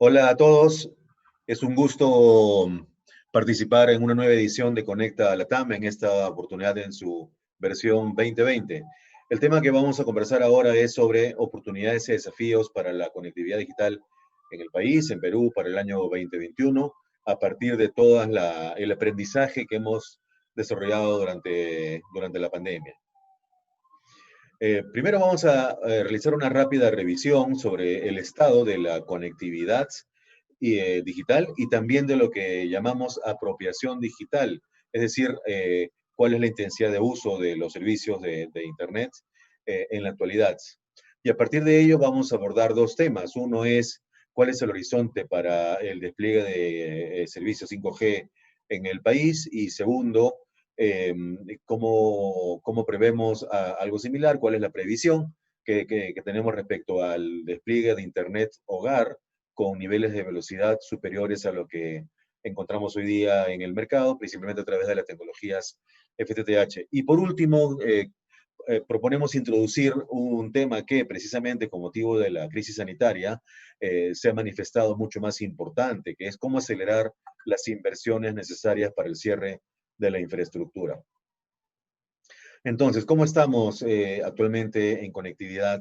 Hola a todos, es un gusto participar en una nueva edición de Conecta Latam, en esta oportunidad en su versión 2020. El tema que vamos a conversar ahora es sobre oportunidades y desafíos para la conectividad digital en el país, en Perú, para el año 2021, a partir de todo el aprendizaje que hemos desarrollado durante la pandemia. Primero vamos a realizar una rápida revisión sobre el estado de la conectividad digital y también de lo que llamamos apropiación digital, es decir, cuál es la intensidad de uso de los servicios de Internet en la actualidad. Y a partir de ello vamos a abordar dos temas. Uno es cuál es el horizonte para el despliegue de servicios 5G en el país y segundo, eh, cómo prevemos algo similar, cuál es la previsión que tenemos respecto al despliegue de Internet hogar con niveles de velocidad superiores a lo que encontramos hoy día en el mercado, principalmente a través de las tecnologías FTTH. Y por último, proponemos introducir un tema que precisamente con motivo de la crisis sanitaria se ha manifestado mucho más importante, que es cómo acelerar las inversiones necesarias para el cierre de la infraestructura. Entonces, ¿cómo estamos actualmente en conectividad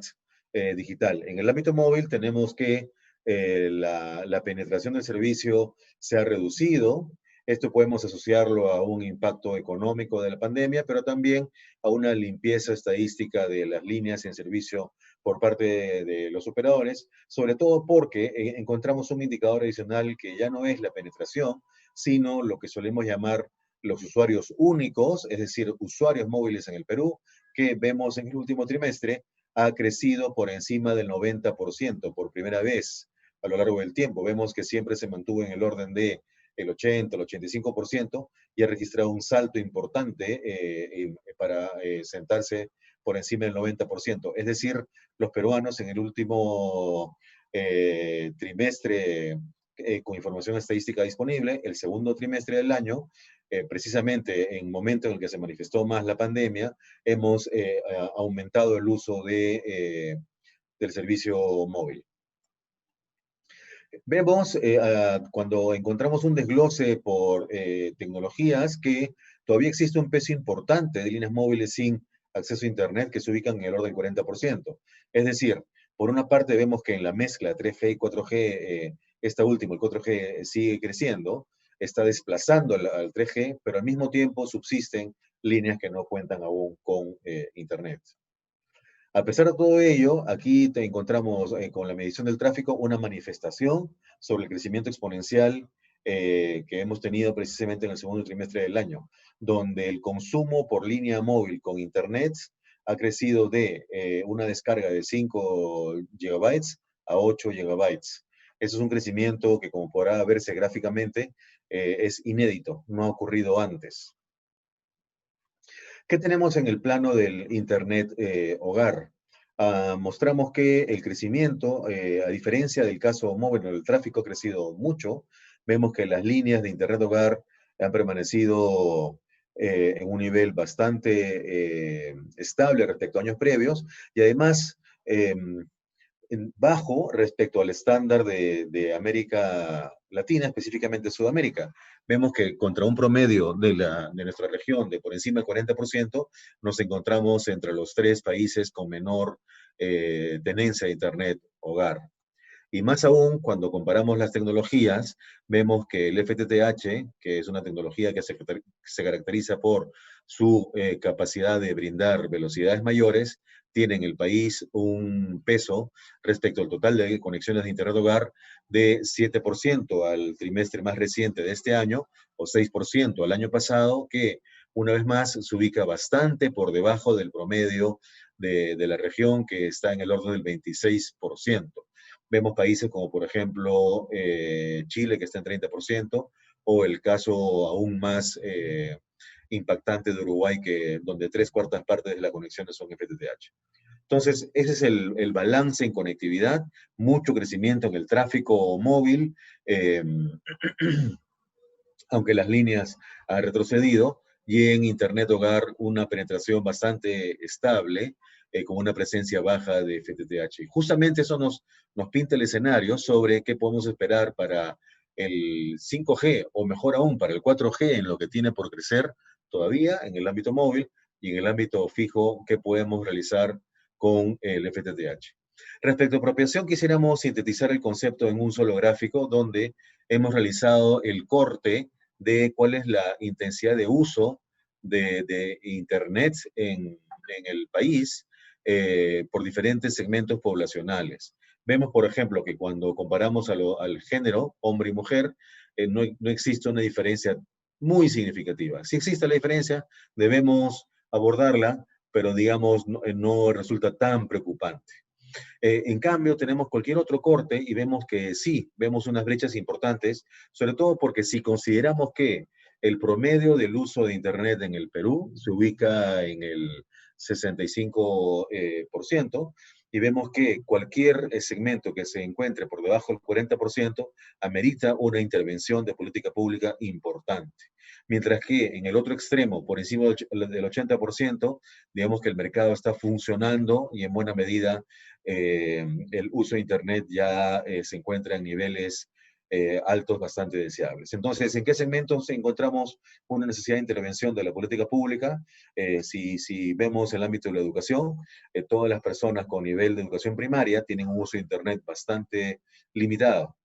digital? En el ámbito móvil tenemos que la penetración del servicio se ha reducido. Esto podemos asociarlo a un impacto económico de la pandemia, pero también a una limpieza estadística de las líneas en servicio por parte de los operadores, sobre todo porque encontramos un indicador adicional que ya no es la penetración, sino lo que solemos llamar los usuarios únicos, es decir, usuarios móviles en el Perú, que vemos en el último trimestre, ha crecido por encima del 90% por primera vez a lo largo del tiempo. Vemos que siempre se mantuvo en el orden de el 80, el 85% y ha registrado un salto importante para sentarse por encima del 90%. Es decir, los peruanos en el último trimestre, con información estadística disponible, el segundo trimestre del año, precisamente en el momento en el que se manifestó más la pandemia, hemos aumentado el uso del servicio móvil. Vemos cuando encontramos un desglose por tecnologías que todavía existe un peso importante de líneas móviles sin acceso a Internet que se ubican en el orden del 40%. Es decir, por una parte vemos que en la mezcla 3G y 4G, esta última, el 4G, sigue creciendo, está desplazando al 3G, pero al mismo tiempo subsisten líneas que no cuentan aún con Internet. A pesar de todo ello, aquí te encontramos con la medición del tráfico una manifestación sobre el crecimiento exponencial que hemos tenido precisamente en el segundo trimestre del año, donde el consumo por línea móvil con Internet ha crecido de una descarga de 5 gigabytes a 8 gigabytes. Eso es un crecimiento que, como podrá verse gráficamente, es inédito, no ha ocurrido antes. ¿Qué tenemos en el plano del Internet hogar? Mostramos que el crecimiento, a diferencia del caso móvil, el tráfico ha crecido mucho. Vemos que las líneas de Internet hogar han permanecido en un nivel bastante estable respecto a años previos y además bajo respecto al estándar de América Latina, específicamente Sudamérica. Vemos que contra un promedio de nuestra región de por encima del 40%, nos encontramos entre los tres países con menor tenencia de Internet hogar. Y más aún, cuando comparamos las tecnologías, vemos que el FTTH, que es una tecnología que se caracteriza por su capacidad de brindar velocidades mayores, tiene en el país un peso respecto al total de conexiones de Internet hogar de 7% al trimestre más reciente de este año, o 6% al año pasado, que una vez más se ubica bastante por debajo del promedio de la región, que está en el orden del 26%. Vemos países como, por ejemplo, Chile, que está en 30%, o el caso aún más impactante de Uruguay, donde 3/4 de las conexiones son FTTH. Entonces, ese es el balance en conectividad, mucho crecimiento en el tráfico móvil, eh, aunque las líneas han retrocedido, y en Internet hogar una penetración bastante estable, con una presencia baja de FTTH. Y justamente eso nos pinta el escenario sobre qué podemos esperar para el 5G, o mejor aún, para el 4G, en lo que tiene por crecer todavía en el ámbito móvil y en el ámbito fijo, qué podemos realizar con el FTTH. Respecto a apropiación, quisiéramos sintetizar el concepto en un solo gráfico donde hemos realizado el corte de cuál es la intensidad de uso de Internet en el país por diferentes segmentos poblacionales. Vemos, por ejemplo, que cuando comparamos al género, hombre y mujer, no existe una diferencia muy significativa. Si existe la diferencia, debemos abordarla, pero digamos, no resulta tan preocupante. En cambio, tenemos cualquier otro corte y vemos que sí, vemos unas brechas importantes, sobre todo porque si consideramos que el promedio del uso de Internet en el Perú se ubica en el 65%, y vemos que cualquier segmento que se encuentre por debajo del 40% amerita una intervención de política pública importante. Mientras que en el otro extremo, por encima del 80%, digamos que el mercado está funcionando y en buena medida el uso de Internet ya se encuentra en niveles altos bastante deseables. Entonces, ¿en qué segmentos encontramos una necesidad de intervención de la política pública? Si vemos el ámbito de la educación, todas las personas con nivel de educación primaria tienen un uso de Internet bastante limitado,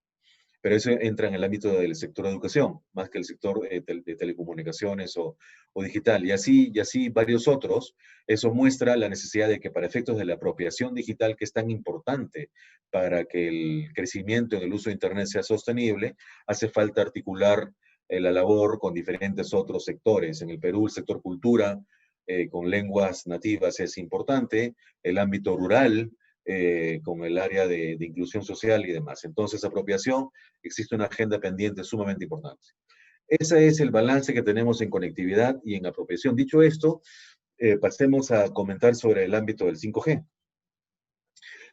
pero eso entra en el ámbito del sector de educación, más que el sector de telecomunicaciones o digital, y así varios otros. Eso muestra la necesidad de que para efectos de la apropiación digital, que es tan importante para que el crecimiento en el uso de Internet sea sostenible, hace falta articular la labor con diferentes otros sectores. En el Perú, el sector cultura, con lenguas nativas es importante, el ámbito rural, con el área de inclusión social y demás. Entonces, apropiación, existe una agenda pendiente sumamente importante. Ese es el balance que tenemos en conectividad y en apropiación. Dicho esto, pasemos a comentar sobre el ámbito del 5G.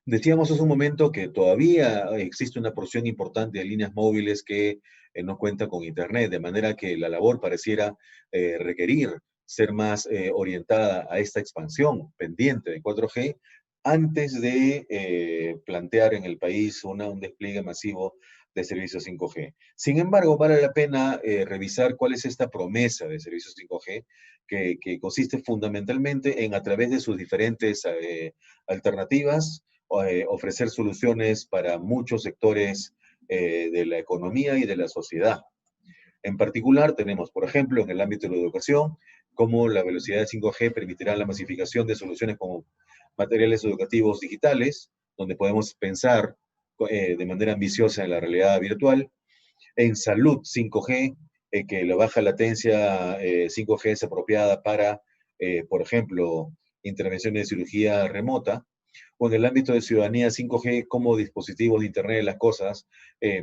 Decíamos hace un momento que todavía existe una porción importante de líneas móviles que no cuenta con Internet, de manera que la labor pareciera requerir ser más orientada a esta expansión pendiente de 4G antes de plantear en el país un despliegue masivo de servicios 5G. Sin embargo, vale la pena revisar cuál es esta promesa de servicios 5G que consiste fundamentalmente en, a través de sus diferentes alternativas, ofrecer soluciones para muchos sectores de la economía y de la sociedad. En particular, tenemos, por ejemplo, en el ámbito de la educación, cómo la velocidad de 5G permitirá la masificación de soluciones como materiales educativos digitales, donde podemos pensar de manera ambiciosa en la realidad virtual. En salud, 5G, que la baja latencia 5G es apropiada para, por ejemplo, intervenciones de cirugía remota, o en el ámbito de ciudadanía 5G, como dispositivos de Internet de las cosas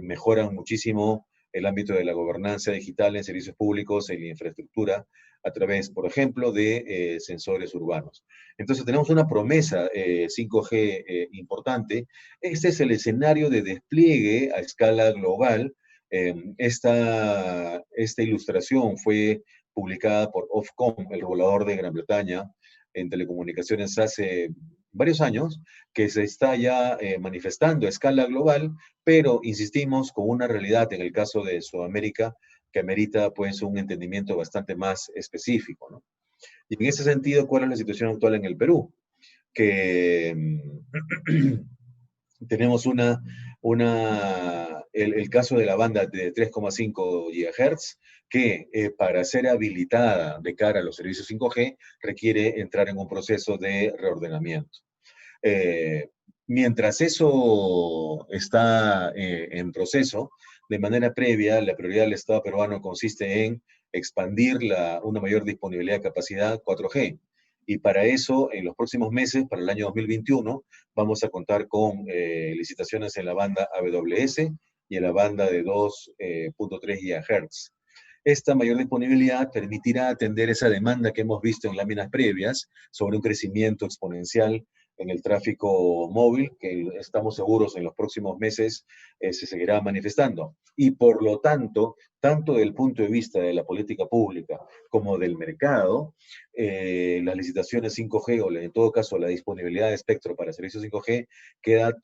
mejoran muchísimo el ámbito de la gobernanza digital en servicios públicos, en la infraestructura, a través, por ejemplo, de sensores urbanos. Entonces tenemos una promesa 5G importante. Este es el escenario de despliegue a escala global. Esta ilustración fue publicada por Ofcom, el regulador de Gran Bretaña en telecomunicaciones, hace varios años, que se está ya manifestando a escala global, pero insistimos con una realidad en el caso de Sudamérica que amerita pues un entendimiento bastante más específico, ¿no? Y en ese sentido, ¿cuál es la situación actual en el Perú? Que tenemos el caso de la banda de 3,5 GHz, que para ser habilitada de cara a los servicios 5G requiere entrar en un proceso de reordenamiento. Eh, Mientras eso está en proceso, de manera previa, la prioridad del Estado peruano consiste en expandir una mayor disponibilidad de capacidad 4G. Y para eso, en los próximos meses, para el año 2021, vamos a contar con licitaciones en la banda AWS y en la banda de 2.3 GHz. Esta mayor disponibilidad permitirá atender esa demanda que hemos visto en láminas previas sobre un crecimiento exponencial en el tráfico móvil, que estamos seguros en los próximos meses se seguirá manifestando. Y por lo tanto, tanto desde el punto de vista de la política pública como del mercado, las licitaciones 5G o en todo caso la disponibilidad de espectro para servicios 5G queda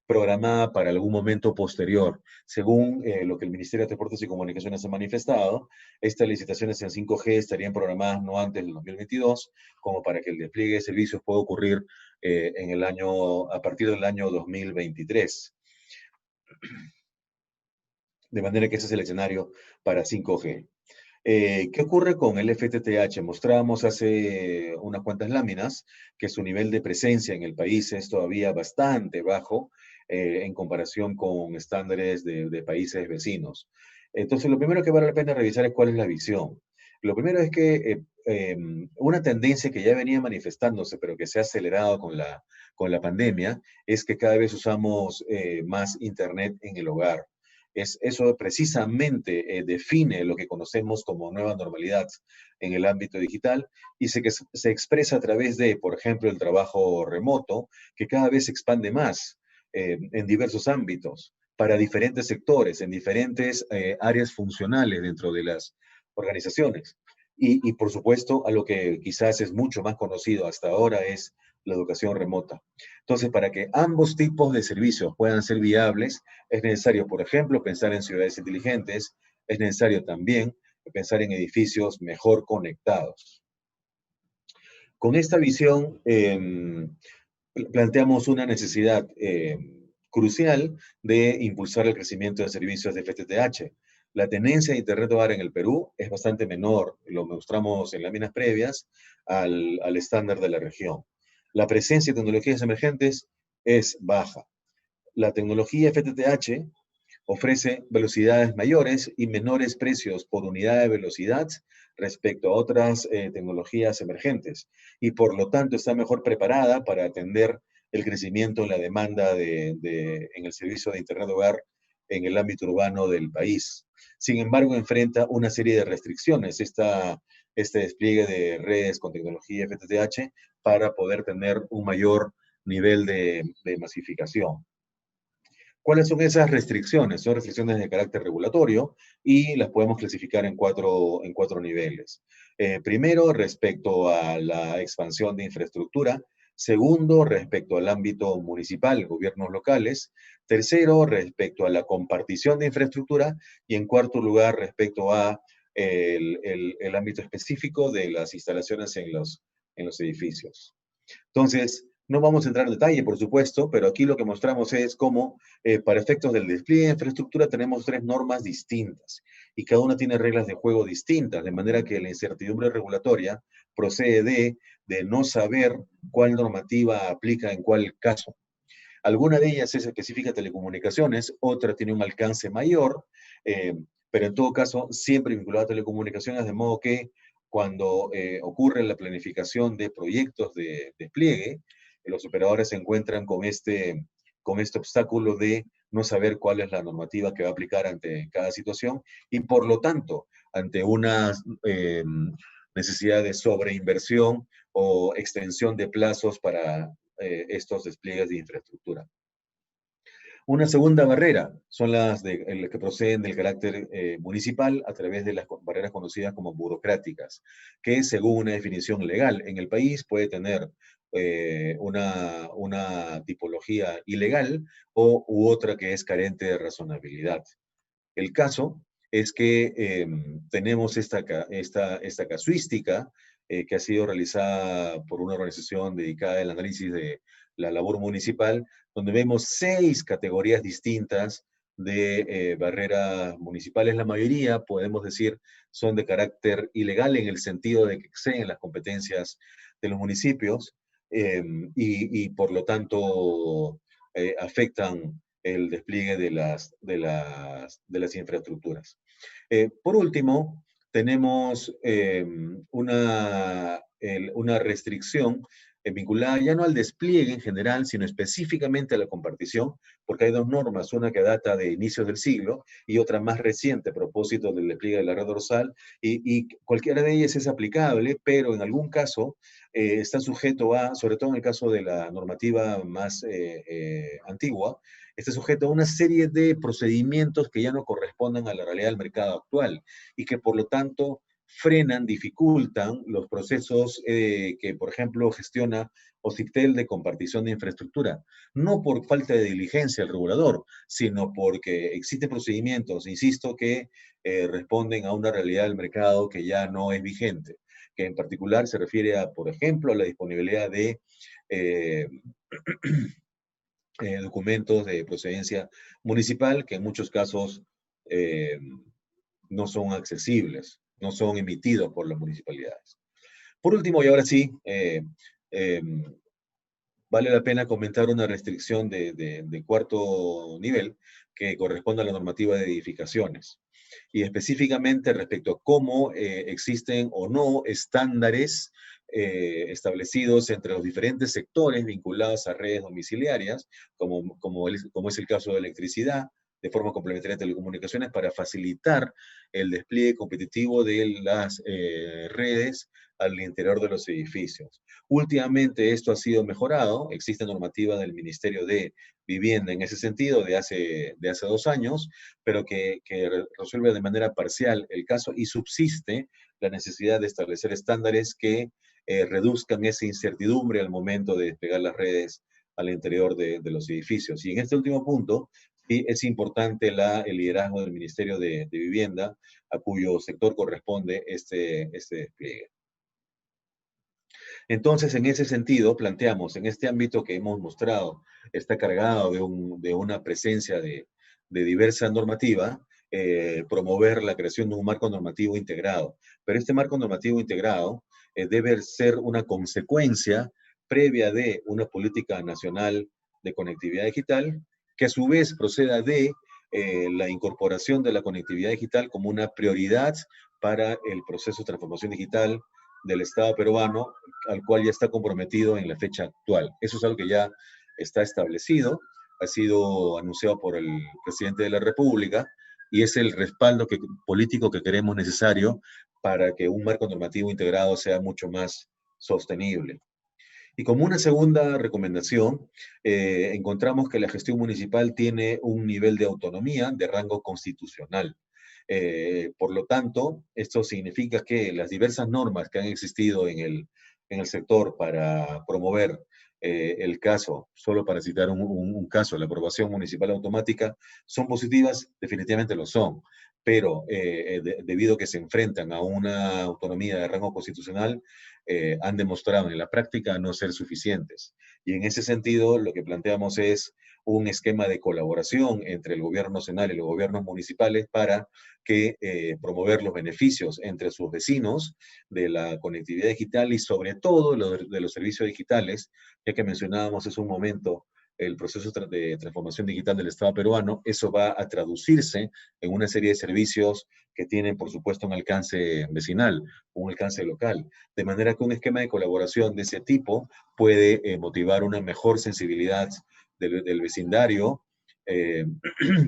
programada para algún momento posterior. Según lo que el Ministerio de Transportes y Comunicaciones ha manifestado, estas licitaciones en 5G estarían programadas no antes del 2022, como para que el despliegue de servicios pueda ocurrir a partir del año 2023. De manera que ese es el escenario para 5G. ¿Qué ocurre con el FTTH? Mostrábamos hace unas cuantas láminas que su nivel de presencia en el país es todavía bastante bajo en comparación con estándares de países vecinos. Entonces, lo primero que vale la pena revisar es cuál es la visión. Lo primero es que una tendencia que ya venía manifestándose, pero que se ha acelerado con la pandemia, es que cada vez usamos más Internet en el hogar. Eso precisamente define lo que conocemos como nueva normalidad en el ámbito digital y se expresa a través de, por ejemplo, el trabajo remoto, que cada vez se expande más en diversos ámbitos, para diferentes sectores, en diferentes áreas funcionales dentro de las organizaciones. Y, por supuesto, a lo que quizás es mucho más conocido hasta ahora es la educación remota. Entonces, para que ambos tipos de servicios puedan ser viables, es necesario, por ejemplo, pensar en ciudades inteligentes, es necesario también pensar en edificios mejor conectados. Con esta visión, planteamos una necesidad crucial de impulsar el crecimiento de servicios de FTTH. La tenencia de Internet hogar en el Perú es bastante menor, lo mostramos en láminas previas, al estándar de la región. La presencia de tecnologías emergentes es baja. La tecnología FTTH ofrece velocidades mayores y menores precios por unidad de velocidad respecto a otras tecnologías emergentes y por lo tanto está mejor preparada para atender el crecimiento en la demanda en el servicio de Internet hogar en el ámbito urbano del país. Sin embargo, enfrenta una serie de restricciones este despliegue de redes con tecnología FTTH para poder tener un mayor nivel de masificación. ¿Cuáles son esas restricciones? Son restricciones de carácter regulatorio y las podemos clasificar en cuatro niveles. Primero, respecto a la expansión de infraestructura. Segundo, respecto al ámbito municipal, gobiernos locales. Tercero, respecto a la compartición de infraestructura. Y en cuarto lugar, respecto a el ámbito específico de las instalaciones en los edificios. Entonces, no vamos a entrar en detalle, por supuesto, pero aquí lo que mostramos es cómo, para efectos del despliegue de infraestructura, tenemos tres normas distintas y cada una tiene reglas de juego distintas, de manera que la incertidumbre regulatoria procede de no saber cuál normativa aplica en cuál caso. Alguna de ellas es específica de telecomunicaciones, otra tiene un alcance mayor, eh, pero en todo caso siempre vinculada a telecomunicaciones, de modo que cuando ocurre la planificación de proyectos de despliegue, los operadores se encuentran con este obstáculo de no saber cuál es la normativa que va a aplicar ante cada situación y por lo tanto, ante una necesidad de sobreinversión o extensión de plazos para estos despliegues de infraestructura. Una segunda barrera son las que proceden del carácter municipal a través de las barreras conocidas como burocráticas, que según una definición legal en el país puede tener una tipología ilegal u otra que es carente de razonabilidad. El caso es que tenemos esta casuística que ha sido realizada por una organización dedicada al análisis de la labor municipal, donde vemos 6 categorías distintas de barreras municipales. La mayoría, podemos decir, son de carácter ilegal en el sentido de que exceden las competencias de los municipios y por lo tanto afectan el despliegue de las infraestructuras. Por último, tenemos una restricción vinculada ya no al despliegue en general, sino específicamente a la compartición, porque hay dos normas, una que data de inicios del siglo y otra más reciente a propósito del despliegue de la red dorsal, y cualquiera de ellas es aplicable, pero en algún caso está sujeto a, sobre todo en el caso de la normativa más antigua, está sujeto a una serie de procedimientos que ya no corresponden a la realidad del mercado actual y que por lo tanto frenan, dificultan los procesos que, por ejemplo, gestiona OCIPTEL de compartición de infraestructura. No por falta de diligencia del regulador, sino porque existen procedimientos, insisto, que responden a una realidad del mercado que ya no es vigente, que en particular se refiere a, por ejemplo, a la disponibilidad de eh, documentos de procedencia municipal que en muchos casos eh, no son accesibles, no son emitidos por las municipalidades. Por último, y ahora sí, eh, vale la pena comentar una restricción de cuarto nivel que corresponde a la normativa de edificaciones y específicamente respecto a cómo existen o no estándares establecidos entre los diferentes sectores vinculados a redes domiciliarias, como es el caso de electricidad, de forma complementaria de telecomunicaciones, para facilitar el despliegue competitivo de las redes al interior de los edificios. Últimamente esto ha sido mejorado, existe normativa del Ministerio de Vivienda en ese sentido de hace 2 años, pero que resuelve de manera parcial el caso y subsiste la necesidad de establecer estándares que reduzcan esa incertidumbre al momento de desplegar las redes al interior de los edificios. Y en este último punto, sí, es importante el liderazgo del Ministerio de Vivienda, a cuyo sector corresponde este despliegue. Entonces, en ese sentido, planteamos, en este ámbito que hemos mostrado, está cargado de una presencia de diversa normativa, promover la creación de un marco normativo integrado. Pero este marco normativo integrado debe ser una consecuencia previa de una política nacional de conectividad digital, que a su vez proceda de la incorporación de la conectividad digital como una prioridad para el proceso de transformación digital del Estado peruano, al cual ya está comprometido en la fecha actual. Eso es algo que ya está establecido, ha sido anunciado por el presidente de la República y es el respaldo político que queremos necesario para que un marco normativo integrado sea mucho más sostenible. Y como una segunda recomendación, encontramos que la gestión municipal tiene un nivel de autonomía de rango constitucional. Por lo tanto, esto significa que las diversas normas que han existido en el sector para promover el caso, solo para citar un caso, la aprobación municipal automática, son positivas, definitivamente lo son, pero debido a que se enfrentan a una autonomía de rango constitucional, han demostrado en la práctica no ser suficientes. Y en ese sentido, lo que planteamos es un esquema de colaboración entre el gobierno nacional y los gobiernos municipales para que promover los beneficios entre sus vecinos de la conectividad digital y sobre todo de los servicios digitales, ya que mencionábamos hace un momento el proceso de transformación digital del Estado peruano. Eso va a traducirse en una serie de servicios que tienen, por supuesto, un alcance vecinal, un alcance local, de manera que un esquema de colaboración de ese tipo puede motivar una mejor sensibilidad del vecindario eh,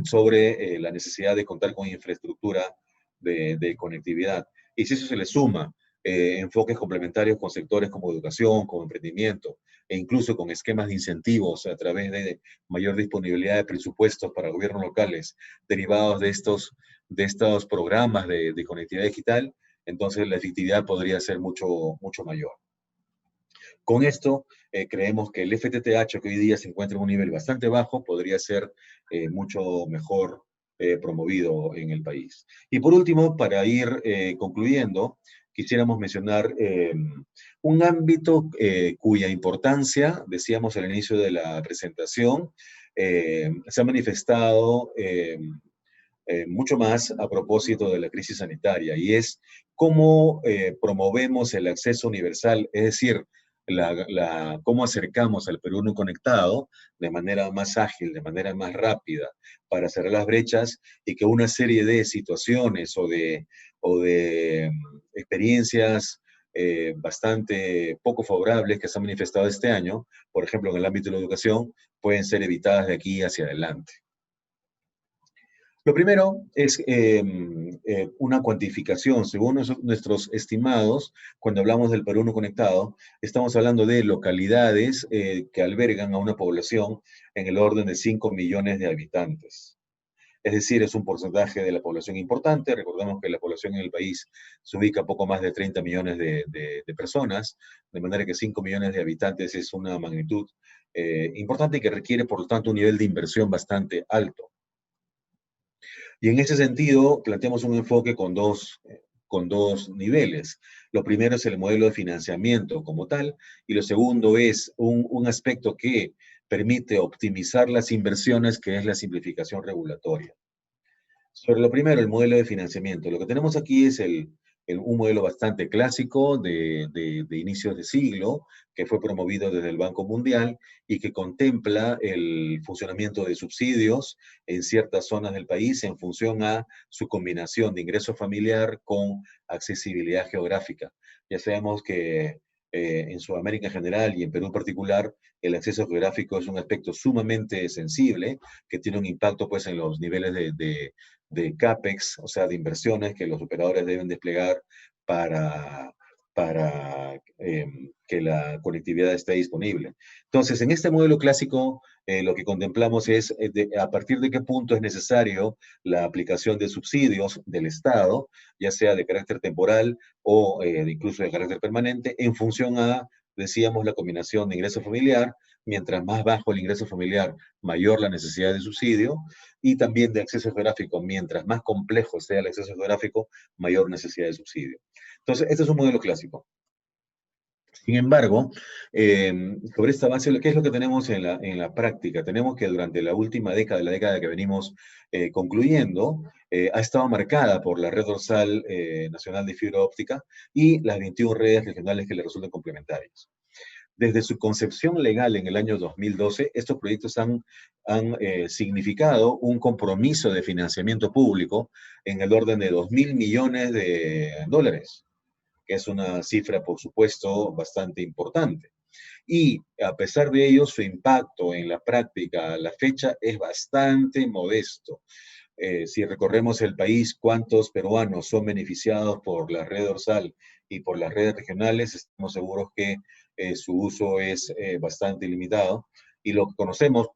sobre la necesidad de contar con infraestructura de conectividad. Y si eso se le suma enfoques complementarios con sectores como educación, como emprendimiento, e incluso con esquemas de incentivos a través de mayor disponibilidad de presupuestos para gobiernos locales derivados de estos programas de conectividad digital, entonces la efectividad podría ser mucho, mucho mayor. Con esto, creemos que el FTTH, que hoy día se encuentra en un nivel bastante bajo, podría ser mucho mejor promovido en el país. Y por último, para ir concluyendo, quisiéramos mencionar un ámbito cuya importancia, decíamos al inicio de la presentación, se ha manifestado mucho más a propósito de la crisis sanitaria, y es cómo promovemos el acceso universal, es decir, cómo acercamos al Perú no conectado de manera más ágil, de manera más rápida, para cerrar las brechas y que una serie de situaciones o de experiencias bastante poco favorables que se han manifestado este año, por ejemplo, en el ámbito de la educación, pueden ser evitadas de aquí hacia adelante. Lo primero es una cuantificación. Según nuestros estimados, cuando hablamos del Perú no conectado, estamos hablando de localidades que albergan a una población en el orden de 5 millones de habitantes. Es decir, es un porcentaje de la población importante. Recordemos que la población en el país se ubica a poco más de 30 millones de personas, de manera que 5 millones de habitantes es una magnitud importante y que requiere, por lo tanto, un nivel de inversión bastante alto. Y en ese sentido, planteamos un enfoque con dos niveles. Lo primero es el modelo de financiamiento como tal, y lo segundo es un aspecto que permite optimizar las inversiones, que es la simplificación regulatoria. Sobre lo primero, el modelo de financiamiento. Lo que tenemos aquí es un modelo bastante clásico de inicios de siglo, que fue promovido desde el Banco Mundial y que contempla el funcionamiento de subsidios en ciertas zonas del país en función a su combinación de ingreso familiar con accesibilidad geográfica. Ya sabemos que en Sudamérica en general y en Perú en particular, el acceso geográfico es un aspecto sumamente sensible que tiene un impacto pues en los niveles de CAPEX, o sea, de inversiones que los operadores deben desplegar para que la conectividad esté disponible. Entonces, en este modelo clásico, lo que contemplamos es a partir de qué punto es necesario la aplicación de subsidios del Estado, ya sea de carácter temporal o incluso de carácter permanente, en función a, decíamos, la combinación de ingreso familiar. Mientras más bajo el ingreso familiar, mayor la necesidad de subsidio, y también de acceso geográfico. Mientras más complejo sea el acceso geográfico, mayor necesidad de subsidio. Entonces, este es un modelo clásico. Sin embargo, sobre esta base, ¿qué es lo que tenemos en la práctica? Tenemos que durante la última década, la década que venimos concluyendo, ha estado marcada por la red dorsal nacional de fibra óptica y las 21 redes regionales que le resultan complementarias. Desde su concepción legal en el año 2012, estos proyectos han significado un compromiso de financiamiento público en el orden de 2.000 millones de dólares, que es una cifra, por supuesto, bastante importante. Y a pesar de ello, su impacto en la práctica a la fecha es bastante modesto. Si recorremos el país, cuántos peruanos son beneficiados por la red dorsal y por las redes regionales, estamos seguros que su uso es bastante limitado. Y lo que conocemos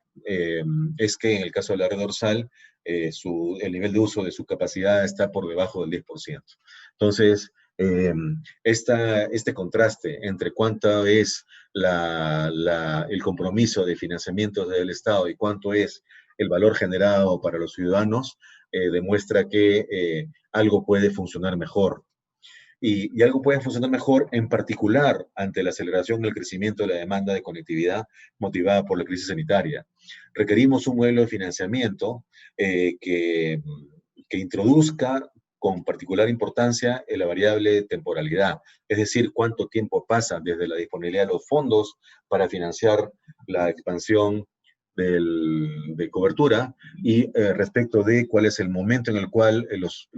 es que en el caso de la red dorsal, el nivel de uso de su capacidad está por debajo del 10%. Entonces, eh, este contraste entre cuánto es el compromiso de financiamiento del Estado y cuánto es el valor generado para los ciudadanos, demuestra que algo puede funcionar mejor. Y algo puede funcionar mejor, en particular, ante la aceleración y el crecimiento de la demanda de conectividad motivada por la crisis sanitaria. Requerimos un modelo de financiamiento que introduzca con particular importancia en la variable temporalidad, es decir, cuánto tiempo pasa desde la disponibilidad de los fondos para financiar la expansión de cobertura y respecto de cuál es el momento en el cual los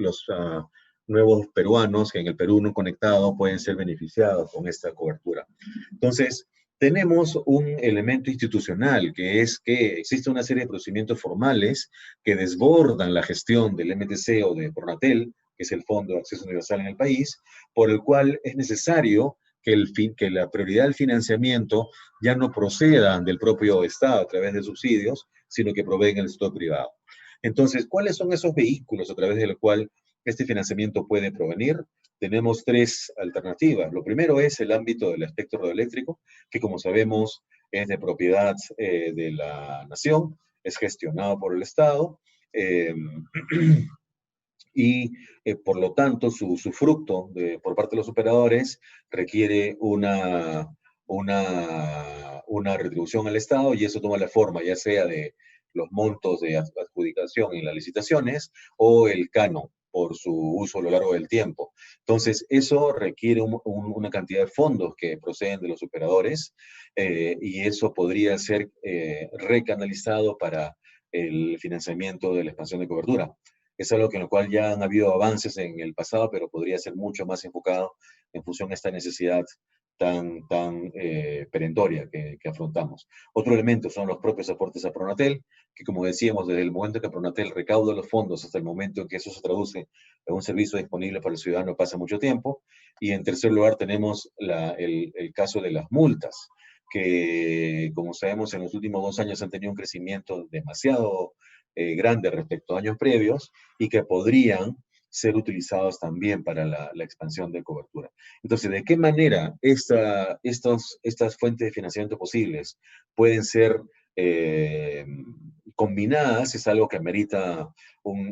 nuevos peruanos que en el Perú no conectado pueden ser beneficiados con esta cobertura. Entonces, tenemos un elemento institucional, que es que existe una serie de procedimientos formales que desbordan la gestión del MTC o de Pronatel, que es el Fondo de Acceso Universal en el país, por el cual es necesario que la prioridad del financiamiento ya no proceda del propio Estado a través de subsidios, sino que provenga del sector privado. Entonces, ¿cuáles son esos vehículos a través del cual este financiamiento puede provenir? Tenemos tres alternativas. Lo primero es el ámbito del espectro radioeléctrico, que como sabemos es de propiedad de la nación, es gestionado por el Estado y por lo tanto su fruto por parte de los operadores requiere una retribución al Estado y eso toma la forma ya sea de los montos de adjudicación en las licitaciones o el canon por su uso a lo largo del tiempo. Entonces, eso requiere una cantidad de fondos que proceden de los operadores y eso podría ser recanalizado para el financiamiento de la expansión de cobertura. Es algo en lo cual ya han habido avances en el pasado, pero podría ser mucho más enfocado en función a esta necesidad tan perentoria que afrontamos. Otro elemento son los propios aportes a Pronatel, que como decíamos, desde el momento que Pronatel recauda los fondos hasta el momento en que eso se traduce en un servicio disponible para el ciudadano pasa mucho tiempo. Y en tercer lugar tenemos el caso de las multas, que como sabemos en los últimos 2 años han tenido un crecimiento demasiado grande respecto a años previos y que podrían ser utilizados también para la expansión de cobertura. Entonces, ¿de qué manera estas fuentes de financiamiento posibles pueden ser eh, combinadas? Es algo que amerita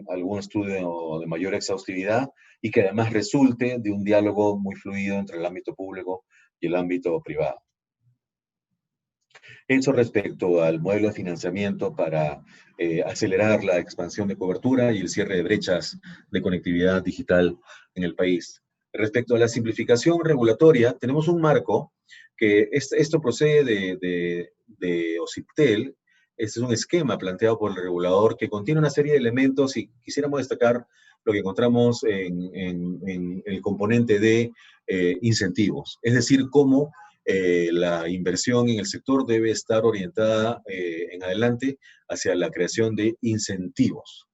algún estudio de mayor exhaustividad y que además resulte de un diálogo muy fluido entre el ámbito público y el ámbito privado. Eso respecto al modelo de financiamiento para acelerar la expansión de cobertura y el cierre de brechas de conectividad digital en el país. Respecto a la simplificación regulatoria, tenemos un marco que esto procede de OCIPTEL. Este es un esquema planteado por el regulador que contiene una serie de elementos y quisiéramos destacar lo que encontramos en el componente de incentivos, es decir, cómo la inversión en el sector debe estar orientada en adelante hacia la creación de incentivos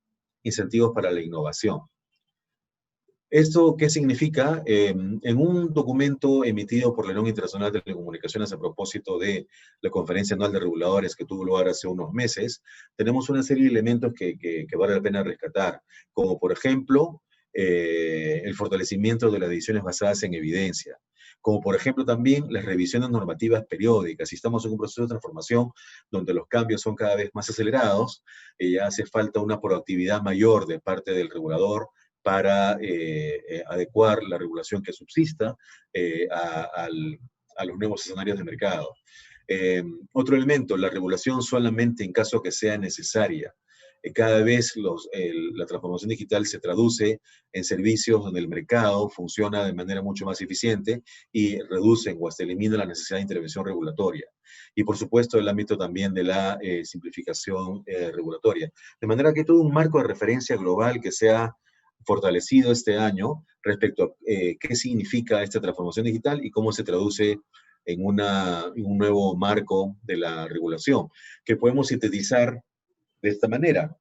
para la innovación. ¿Esto qué significa? En un documento emitido por la Unión Internacional de Telecomunicaciones a propósito de la Conferencia Anual de Reguladores que tuvo lugar hace unos meses, tenemos una serie de elementos que vale la pena rescatar, como por ejemplo el fortalecimiento de las decisiones basadas en evidencia, como por ejemplo también las revisiones normativas periódicas. Si estamos en un proceso de transformación donde los cambios son cada vez más acelerados, ya hace falta una proactividad mayor de parte del regulador para adecuar la regulación que subsista a los nuevos escenarios de mercado. Otro elemento, la regulación solamente en caso que sea necesaria. Cada vez la transformación digital se traduce en servicios donde el mercado funciona de manera mucho más eficiente y reducen o hasta eliminan la necesidad de intervención regulatoria. Y por supuesto el ámbito también de la simplificación regulatoria. De manera que todo un marco de referencia global que sea fortalecido este año respecto a qué significa esta transformación digital y cómo se traduce en un nuevo marco de la regulación, que podemos sintetizar de esta manera.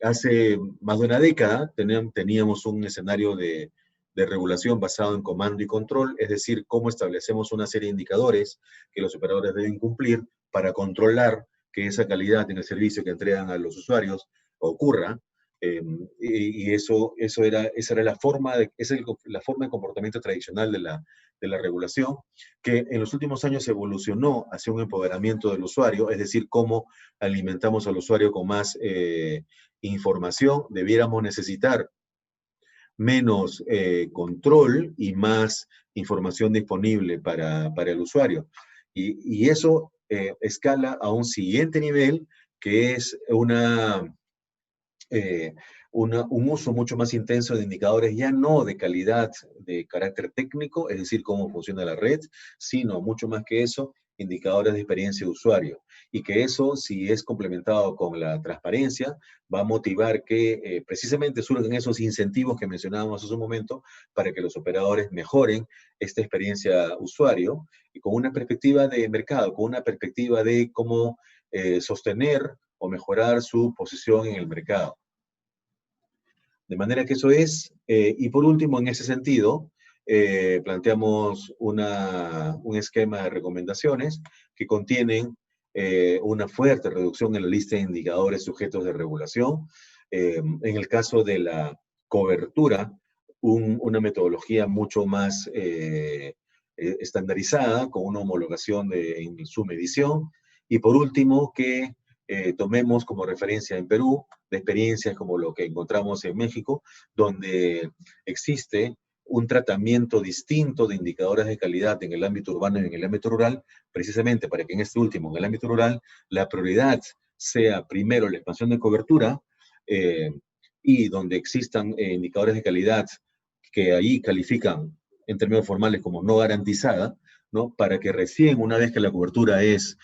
Hace más de una década teníamos un escenario de regulación basado en comando y control, es decir, cómo establecemos una serie de indicadores que los operadores deben cumplir para controlar que esa calidad en el servicio que entregan a los usuarios ocurra. Y esa era la forma de comportamiento tradicional de la regulación, que en los últimos años evolucionó hacia un empoderamiento del usuario, es decir, cómo alimentamos al usuario con más información. Debiéramos necesitar menos control y más información disponible para el usuario. Y eso escala a un siguiente nivel, que es un uso mucho más intenso de indicadores, ya no de calidad de carácter técnico, es decir, cómo funciona la red, sino mucho más que eso, indicadores de experiencia de usuario. Y que eso, si es complementado con la transparencia, va a motivar que precisamente surjan esos incentivos que mencionábamos hace un momento para que los operadores mejoren esta experiencia usuario y con una perspectiva de mercado, con una perspectiva de cómo sostener o mejorar su posición en el mercado. De manera que eso es, y por último, en ese sentido, planteamos un esquema de recomendaciones que contienen una fuerte reducción en la lista de indicadores sujetos de regulación. En el caso de la cobertura, una metodología mucho más estandarizada, con una homologación en su medición. Y por último, que tomemos como referencia en Perú de experiencias como lo que encontramos en México, donde existe un tratamiento distinto de indicadores de calidad en el ámbito urbano y en el ámbito rural, precisamente para que en este último, en el ámbito rural, la prioridad sea primero la expansión de cobertura y donde existan indicadores de calidad que ahí califican en términos formales como no garantizada, ¿no? Para que recién, una vez que la cobertura es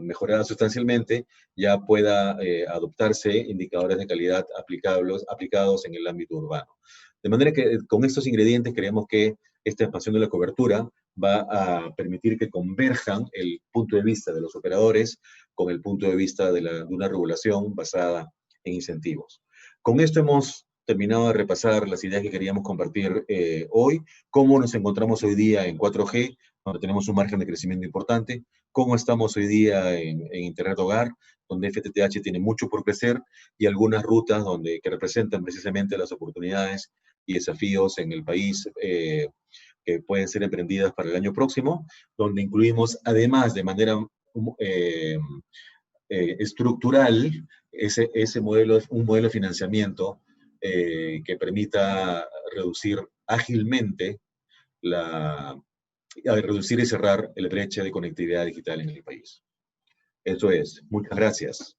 mejorada sustancialmente, ya pueda adoptarse indicadores de calidad aplicados en el ámbito urbano. De manera que con estos ingredientes creemos que esta expansión de la cobertura va a permitir que converjan el punto de vista de los operadores con el punto de vista de una regulación basada en incentivos. Con esto hemos terminado de repasar las ideas que queríamos compartir hoy, cómo nos encontramos hoy día en 4G, donde tenemos un margen de crecimiento importante, cómo estamos hoy día en Internet Hogar, donde FTTH tiene mucho por crecer, y algunas rutas que representan precisamente las oportunidades y desafíos en el país que pueden ser emprendidas para el año próximo, donde incluimos además de manera eh, estructural ese modelo, un modelo de financiamiento que permita reducir ágilmente a reducir y cerrar la brecha de conectividad digital en el país. Eso es. Muchas gracias.